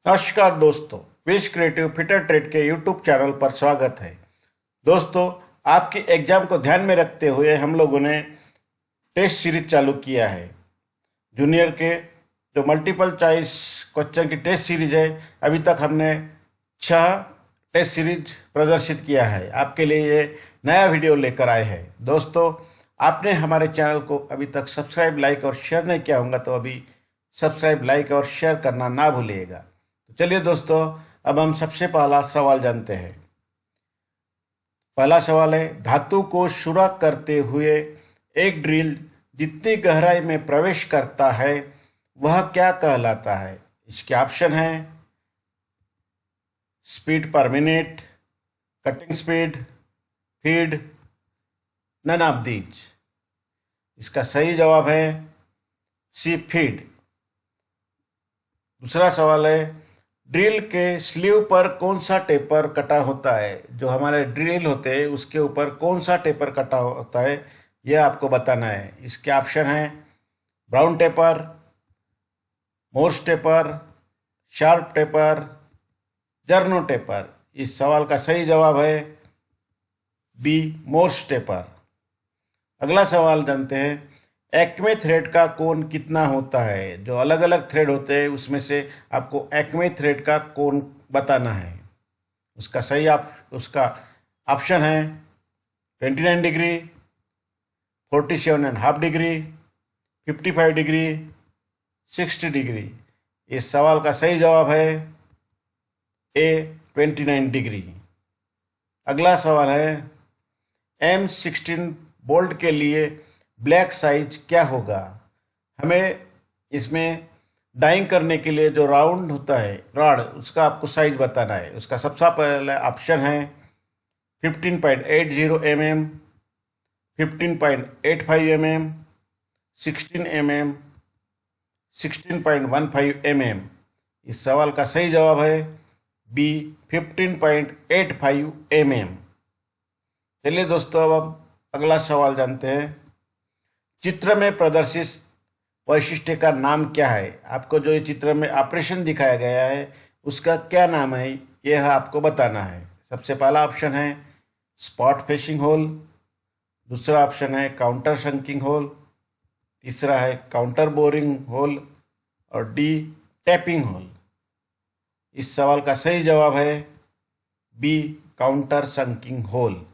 नमस्कार दोस्तों, wish creative fitter trade के यूट्यूब चैनल पर स्वागत है। दोस्तों, आपकी एग्जाम को ध्यान में रखते हुए हम लोगों ने टेस्ट सीरीज चालू किया है। जूनियर के जो मल्टीपल चॉइस क्वेश्चन की टेस्ट सीरीज है, अभी तक हमने 6 टेस्ट सीरीज प्रदर्शित किया है। आपके लिए ये नया वीडियो लेकर आए हैं। दोस्तों, आपने हमारे चैनल को अभी तक सब्सक्राइब, लाइक और शेयर नहीं किया होगा तो अभी सब्सक्राइब, लाइक और शेयर करना ना भूलिएगा। चलिए दोस्तों, अब हम सबसे पहला सवाल जानते हैं। पहला सवाल है, धातु को सुराख करते हुए एक ड्रिल जितनी गहराई में प्रवेश करता है वह क्या कहलाता है? इसके ऑप्शन है speed per minute, cutting speed, feed, none of these. इसका सही जवाब है सी, फीड। दूसरा सवाल है, ड्रिल के स्लीव पर कौन सा टेपर कटा होता है? जो हमारे ड्रिल होते हैं उसके ऊपर कौन सा टेपर कटा होता है यह आपको बताना है। इसके ऑप्शन है Brown taper, Morse taper, Sharp taper, Jarno taper. इस सवाल का सही जवाब है बी, मोर्स टेपर। अगला सवाल जानते हैं, एक्मे थ्रेड का कोण कितना होता है? जो अलग अलग थ्रेड होते हैं उसमें से आपको एक्मे थ्रेड का कोण बताना है। उसका ऑप्शन है 29 डिग्री, 47.5 डिग्री, 55 डिग्री, 60 डिग्री। इस सवाल का सही जवाब है ए, 29 डिग्री। अगला सवाल है, M16 बोल्ट के लिए ब्लैक साइज क्या होगा? हमें इसमें डाइंग करने के लिए जो राउंड होता है रॉड, उसका आपको साइज बताना है। उसका सबसे पहला ऑप्शन है 15.80 mm, 15.85 mm, 16 mm, 16.15 mm। इस सवाल का सही जवाब है बी, 15.85 mm। चलिए दोस्तों, अब हम अगला सवाल जानते हैं। चित्र में प्रदर्शित वैशिष्ट्य का नाम क्या है? आपको जो ये चित्र में ऑपरेशन दिखाया गया है उसका क्या नाम है यह आपको बताना है। सबसे पहला ऑप्शन है स्पॉट फेशिंग होल, दूसरा ऑप्शन है काउंटर शंकिंग होल, तीसरा है काउंटर बोरिंग होल और डी, टैपिंग होल। इस सवाल का सही जवाब है बी, काउंटर शंकिंग होल।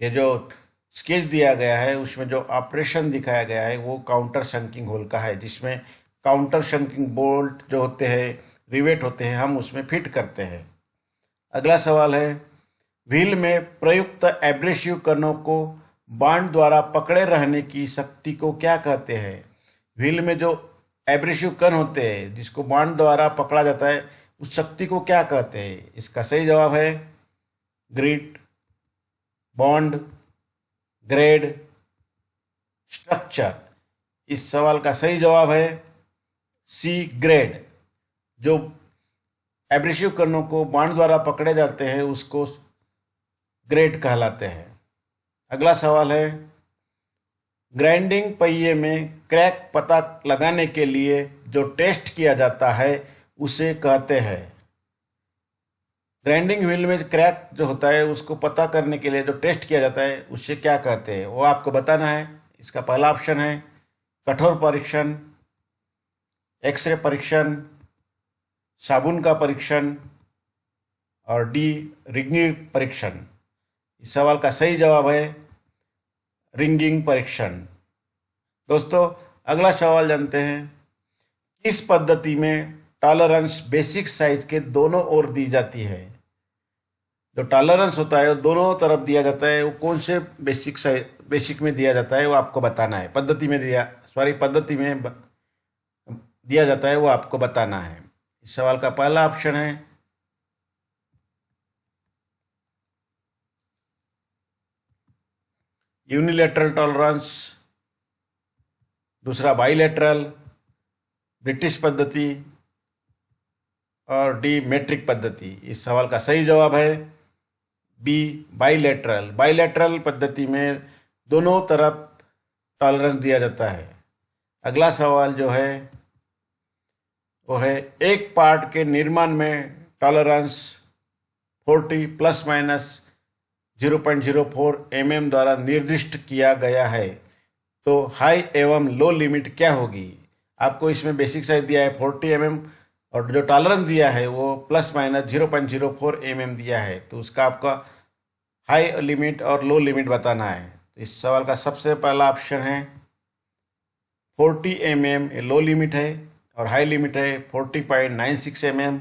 ये जो स्केच दिया गया है उसमें जो ऑपरेशन दिखाया गया है वो काउंटर शंकिंग होल का है, जिसमें काउंटर शंकिंग बोल्ट जो होते हैं, रिवेट होते हैं, हम उसमें फिट करते हैं। अगला सवाल है, व्हील में प्रयुक्त एब्रेसिव कणों को बांड द्वारा पकड़े रहने की शक्ति को क्या कहते हैं? व्हील में जो एब्रेसिव कण होते हैं जिसको बांड द्वारा पकड़ा जाता है उस शक्ति को क्या कहते हैं? इसका सही जवाब है ग्रिट, बॉन्ड, ग्रेड, स्ट्रक्चर। इस सवाल का सही जवाब है सी, ग्रेड। जो एब्रेसिव कणों को बांड द्वारा पकड़े जाते हैं उसको ग्रेड कहलाते हैं। अगला सवाल है, ग्राइंडिंग पहिए में क्रैक पता लगाने के लिए जो टेस्ट किया जाता है उसे कहते हैं। ग्राइंडिंग व्हील में क्रैक जो होता है उसको पता करने के लिए जो टेस्ट किया जाता है उससे क्या कहते हैं वो आपको बताना है। इसका पहला ऑप्शन है कठोर परीक्षण, एक्सरे परीक्षण, साबुन का परीक्षण और डी, रिंगिंग परीक्षण। इस सवाल का सही जवाब है रिंगिंग परीक्षण। दोस्तों, अगला सवाल जानते हैं, किस पद्धति में टॉलरेंस बेसिक साइज के दोनों ओर दी जाती है? जो टॉलरेंस होता है वो दोनों तरफ दिया जाता है, वो कौन से बेसिक में दिया जाता है वो आपको बताना है। पद्धति में दिया जाता है वो आपको बताना है। इस सवाल का पहला ऑप्शन है यूनिलैटरल टॉलरेंस, दूसरा बाइलैटरल, ब्रिटिश पद्धति और डी, मेट्रिक पद्धति। इस सवाल का सही जवाब है बी, बाइलैटरल। बाइलैटरल पद्धति में दोनों तरफ टॉलरेंस दिया जाता है। अगला सवाल जो है वो है एक पार्ट के निर्माण में टॉलरेंस 40 प्लस माइनस 0.04 mm द्वारा निर्दिष्ट किया गया है। तो हाई एवं लो लिमिट क्या होगी? आपको इसमें बेसिक साइज दिया है 40 mm और जो टॉलरेंस दिया है वो प्लस माइनस 0.04 mm दिया है। तो उसका आपका हाई लिमिट और लो लिमिट बताना है। तो इस सवाल का सबसे पहला ऑप्शन है 40 mm लो लिमिट है और हाई लिमिट है 40.96 mm।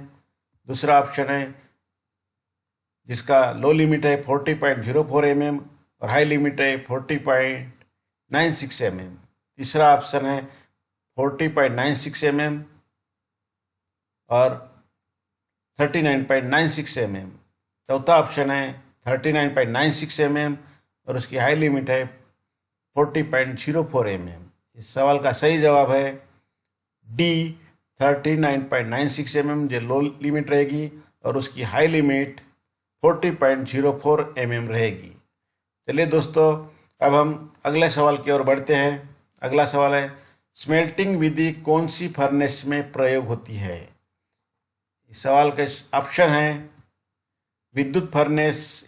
दूसरा ऑप्शन है जिसका लो लिमिट है 40.04 mm और हाई लिमिट है 40.96 mm। तीसरा ऑप्शन है 40.96 mm और 39.96 mm। चौथा ऑप्शन है 39.96 mm और उसकी हाई लिमिट है 40.04 mm। इस सवाल का सही जवाब है डी 39.96 mm जो लो लिमिट रहेगी और उसकी हाई लिमिट 40.04 mm रहेगी। चलिए दोस्तों, अब हम अगले सवाल की ओर बढ़ते हैं। अगला सवाल है स्मेल्टिंग विधि कौन सी फर्नेस में प्रयोग होती है? इस सवाल के ऑप्शन हैं विद्युत फर्नेस,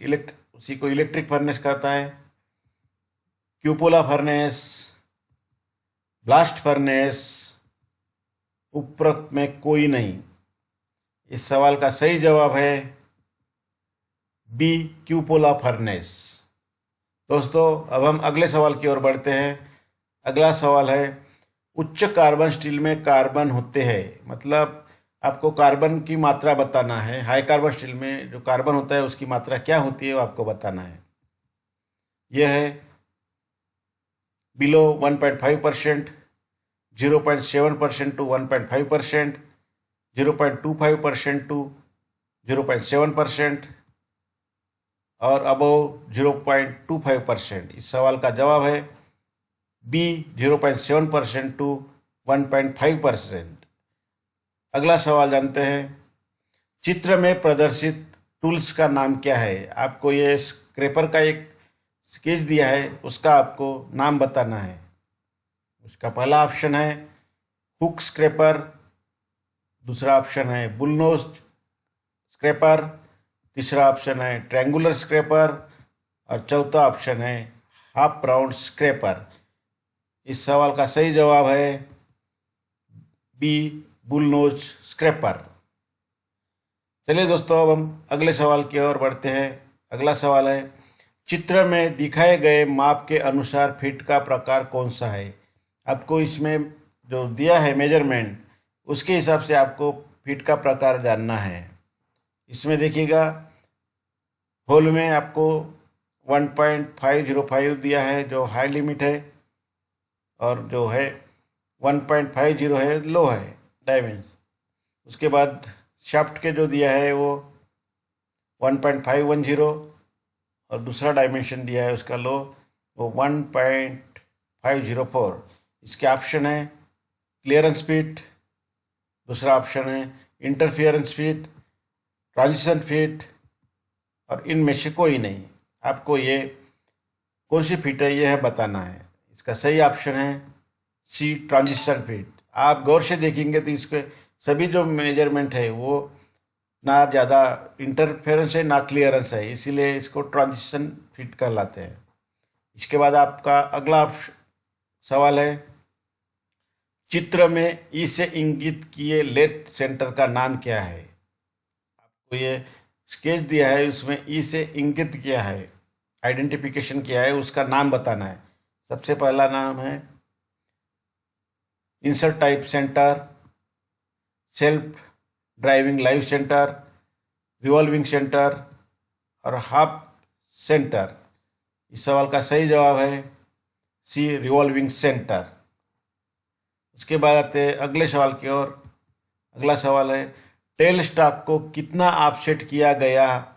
उसी को इलेक्ट्रिक फर्नेस कहता है, क्यूपोला फर्नेस, ब्लास्ट फर्नेस, उपरोक्त में कोई नहीं। इस सवाल का सही जवाब है बी क्यूपोला फर्नेस। दोस्तों, अब हम अगले सवाल की ओर बढ़ते हैं। अगला सवाल है उच्च कार्बन स्टील में कार्बन होते हैं, मतलब आपको कार्बन की मात्रा बताना है। हाई कार्बन स्टील में जो कार्बन होता है उसकी मात्रा क्या होती है वो आपको बताना है। यह है बिलो 1.5%, 0.7% टू 1.5%, 0.25% टू 0.7% और अबव 0.25%। इस सवाल का जवाब है बी 0.7% टू 1.5%। अगला सवाल जानते हैं चित्र में प्रदर्शित टूल्स का नाम क्या है? आपको ये स्क्रैपर का एक स्केच दिया है, उसका आपको नाम बताना है। उसका पहला ऑप्शन है हुक स्क्रैपर, दूसरा ऑप्शन है बुलनोज्ड स्क्रैपर, तीसरा ऑप्शन है ट्रायंगुलर स्क्रैपर और चौथा ऑप्शन है हाफ राउंड स्क्रैपर। इस सवाल का सही जवाब है बी बुलनोज स्क्रैपर। चलिए दोस्तों, अब हम अगले सवाल की ओर बढ़ते हैं। अगला सवाल है चित्र में दिखाए गए माप के अनुसार फीट का प्रकार कौन सा है? आपको इसमें जो दिया है मेजरमेंट, उसके हिसाब से आपको फीट का प्रकार जानना है। इसमें देखिएगा होल में आपको 1.505 दिया है जो हाई लिमिट है और जो है 1.50 है लो है डायमेंशन। उसके बाद शाफ्ट के जो दिया है वो 1.510 और दूसरा डायमेंशन दिया है उसका लो वो 1.504। इसके ऑप्शन है क्लियरेंस फीट, दूसरा ऑप्शन है इंटरफियरेंस फीट, ट्रांजिशन फीट और इनमें से कोई नहीं। आपको ये कौन सी फीट है यह बताना है। इसका सही ऑप्शन है सी ट्रांजिशन फीट। आप गौर से देखेंगे तो इसके सभी जो मेजरमेंट है वो ना ज़्यादा इंटरफेरेंस है ना क्लियरेंस है, इसीलिए इसको ट्रांजिशन फीट कहलाते हैं। इसके बाद आपका अगला सवाल है चित्र में ई से इंगित किए लेट सेंटर का नाम क्या है? आपको ये स्केच दिया है, उसमें ई से इंगित किया है, आइडेंटिफिकेशन किया है, उसका नाम बताना है। सबसे पहला नाम है insert type centre, self driving live centre, revolving centre और हाफ सेंटर। इस सवाल का सही जवाब है सी रिवॉल्विंग सेंटर। उसके बाद आते हैं अगले सवाल की ओर। अगला सवाल है टेल स्टॉक को कितना ऑफसेट किया गया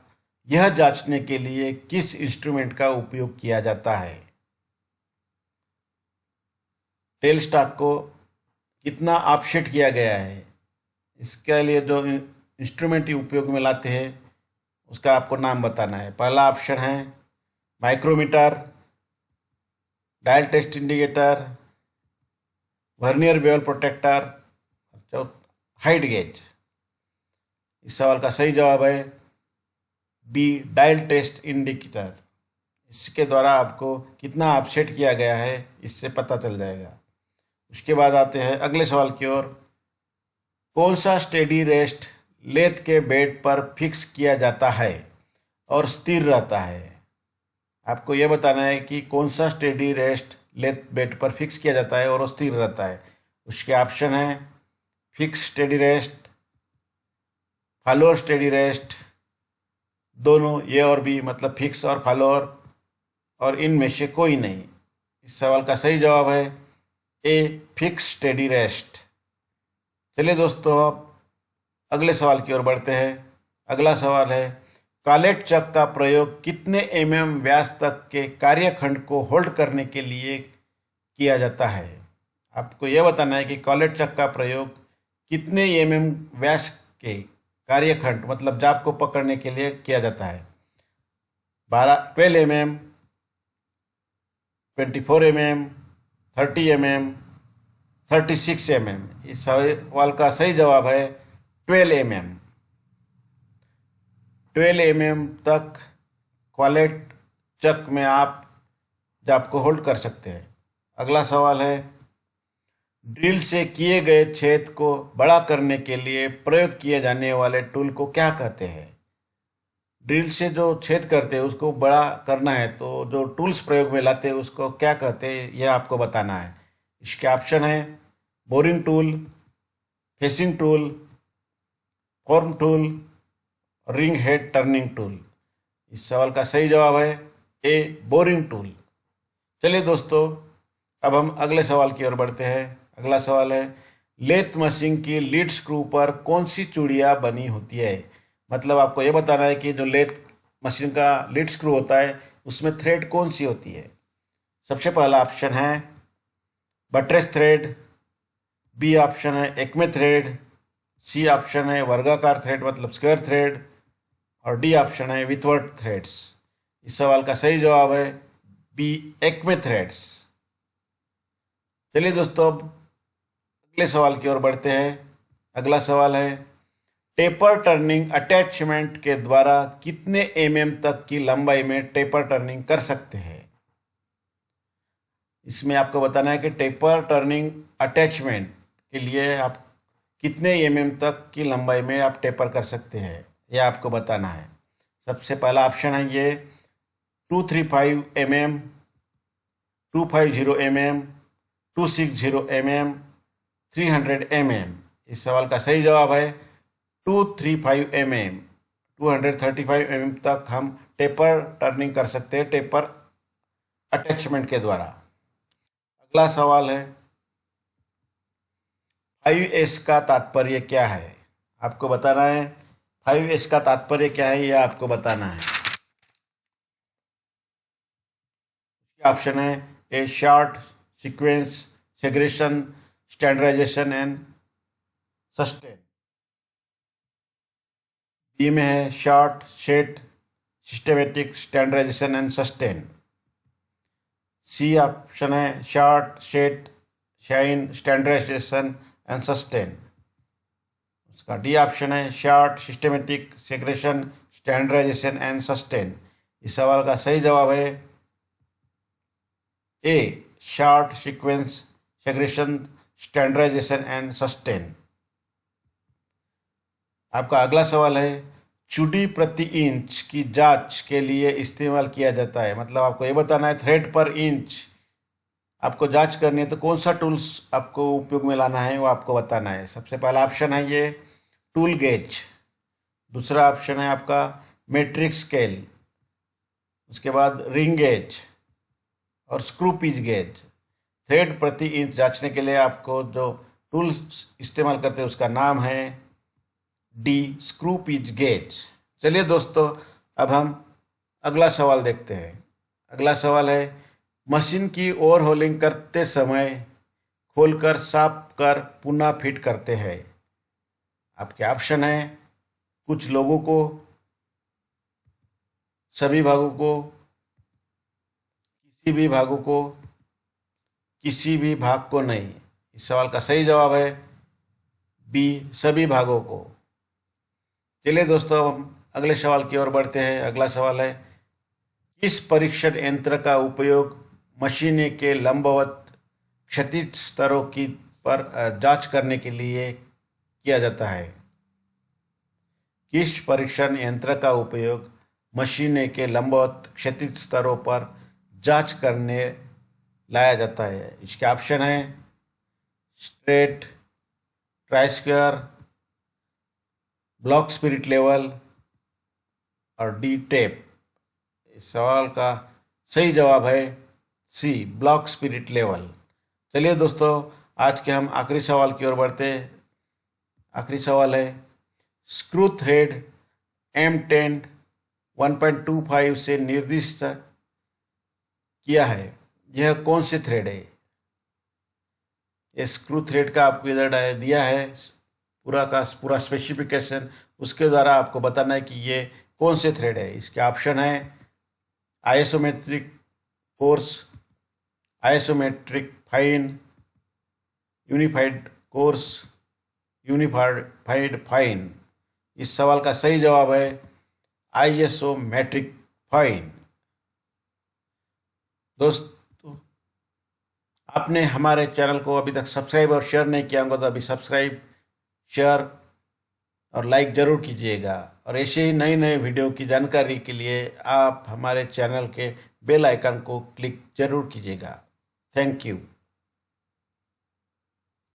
यह जांचने के लिए किस इंस्ट्रूमेंट का उपयोग किया जाता है? टेल स्टॉक को कितना ऑफसेट किया गया है, इसके लिए जो इंस्ट्रूमेंट उपयोग में लाते हैं उसका आपको नाम बताना है। पहला ऑप्शन है micrometer, dial test indicator, vernier bevel protractor, height gauge. इस सवाल का सही जवाब है बी, डायल टेस्ट इंडिकेटर। इसके द्वारा आपको कितना अपसेट किया गया है इससे पता चल जाएगा। उसके बाद आते हैं अगले सवाल की ओर। कौन सा स्टेडी रेस्ट लेथ के बेड पर फिक्स किया जाता है और स्थिर रहता है? आपको यह बताना है कि कौन सा स्टेडी रेस्ट लेथ बेड पर फिक्स किया जाता है और वो स्थिर रहता है। उसके ऑप्शन है fix steady rest, follower steady rest, दोनों ए और बी, मतलब फिक्स और फॉलोअर, और इनमें से कोई नहीं। इस सवाल का सही जवाब है ए, फिक्स स्टेडी रेस्ट। चलिए दोस्तों, अब अगले सवाल की ओर बढ़ते हैं। अगला सवाल है कॉलेट चक का प्रयोग कितने व्यास तक के कार्यखंड को होल्ड करने के लिए किया जाता है? आपको यह बताना है कि कॉलेट चक का प्रयोग कितने व्यास के कार्यखंड, मतलब जाप को पकड़ने के लिए किया जाता है। 12 24 30 36 इस सवाल का सही जवाब है 12 12 तक कॉलेट चक में आप जाप को होल्ड कर सकते हैं। अगला सवाल है ड्रिल से किए गए छेद को बड़ा करने के लिए प्रयोग किए जाने वाले टूल को क्या कहते हैं? ड्रिल से जो छेद करते हैं उसको बड़ा करना है तो जो टूल्स प्रयोग में लाते हैं उसको क्या कहते हैं, यह आपको बताना है। इसके ऑप्शन है boring tool, facing tool, form tool, ring head turning tool. इस सवाल का सही जवाब है ए, बोरिंग टूल। चलिए दोस्तों, अब हम अगले सवाल की ओर बढ़ते हैं। अगला सवाल है लेथ मशीन की लीड स्क्रू पर कौन सी चूड़ियाँ बनी होती है? मतलब आपको यह बताना है कि जो लेथ मशीन का लीड स्क्रू होता है उसमें थ्रेड कौन सी होती है। सबसे पहला ऑप्शन है बटरेस थ्रेड, बी ऑप्शन है एक्मे थ्रेड, सी ऑप्शन है वर्गाकार थ्रेड मतलब स्क्वायर थ्रेड, और डी ऑप्शन है विथवर्ड थ्रेड्स। इस सवाल का सही जवाब है बी, एक्मे थ्रेड्स। चलिए दोस्तों, अब अगले सवाल की ओर बढ़ते हैं। अगला सवाल है टेपर टर्निंग अटैचमेंट के द्वारा कितने तक की लंबाई में टेपर टर्निंग कर सकते हैं? इसमें आपको बताना है कि टेपर टर्निंग अटैचमेंट के लिए आप कितने तक की लंबाई में आप टेपर कर सकते हैं, यह आपको बताना है। सबसे पहला ऑप्शन है ये 235 250 260 300 इस सवाल का सही जवाब है 235 235 तक हम टेपर टर्निंग कर सकते हैं टेपर अटैचमेंट के द्वारा। अगला सवाल है 5S का तात्पर्य क्या है? आपको बताना है 5S का तात्पर्य क्या है, यह आपको बताना है। ऑप्शन है A, sort, sequence, segregation, standardization and sustain. B में है sort, set, systematic, standardization and sustain. C option है sort, set, shine, standardization and sustain. उसका डी ऑप्शन है sort, systematic, segregation, standardization and sustain. इस सवाल का सही जवाब है A, sort, sequence, segregation, standardization and sustain. आपका अगला सवाल है चूड़ी प्रति इंच की जांच के लिए इस्तेमाल किया जाता है। मतलब आपको ये बताना है थ्रेड पर इंच आपको जांच करनी है तो कौन सा टूल्स आपको उपयोग में लाना है वो आपको बताना है। सबसे पहला ऑप्शन है ये टूल गेज, दूसरा ऑप्शन है आपका मेट्रिक स्केल, उसके बाद रिंग गेज और स्क्रू पिच गेज। थ्रेड प्रति इंच जांचने के लिए आपको जो टूल्स इस्तेमाल करते हैं उसका नाम है डी, स्क्रू पिच गेज। चलिए दोस्तों, अब हम अगला सवाल देखते हैं। अगला सवाल है मशीन की ओवरहोलिंग करते समय खोलकर साफ कर पुनः फिट करते हैं। आपके ऑप्शन है कुछ लोगों को, सभी भागों को, किसी भी भागों को, किसी भी भाग को नहीं। इस सवाल का सही जवाब है बी सभी भागों को। चलिए दोस्तों, अब हम अगले सवाल की ओर बढ़ते हैं। अगला सवाल है, किस परीक्षण यंत्र का उपयोग मशीने के लंबवत क्षैतिज स्तरों की पर जांच करने के लिए किया जाता है? किस परीक्षण यंत्र का उपयोग मशीने के लंबवत क्षैतिज स्तरों पर जांच करने लाया जाता है? इसके ऑप्शन है straight, try-square, block spirit level और डी टेप। इस सवाल का सही जवाब है सी, ब्लॉक स्पिरिट लेवल। चलिए दोस्तों, आज के हम आखिरी सवाल की ओर बढ़ते हैं। आखिरी सवाल है, स्क्रू थ्रेड M10 1.25 से निर्दिष्ट किया है, यह कौन से थ्रेड है? ये स्क्रू थ्रेड का आपको इधर दिया है पूरा का पूरा स्पेसिफिकेशन, उसके द्वारा आपको बताना है कि ये कौन से थ्रेड है। इसके ऑप्शन है isometric course, isometric fine, unified course, unified fine. इस सवाल का सही जवाब है आइसोमेट्रिक फाइन। दोस्तों, आपने हमारे चैनल को अभी तक सब्सक्राइब और शेयर नहीं किया होगा तो अभी सब्सक्राइब, शेयर और लाइक ज़रूर कीजिएगा। और ऐसे ही नई नई वीडियो की जानकारी के लिए आप हमारे चैनल के बेल आइकन को क्लिक ज़रूर कीजिएगा। Thank you.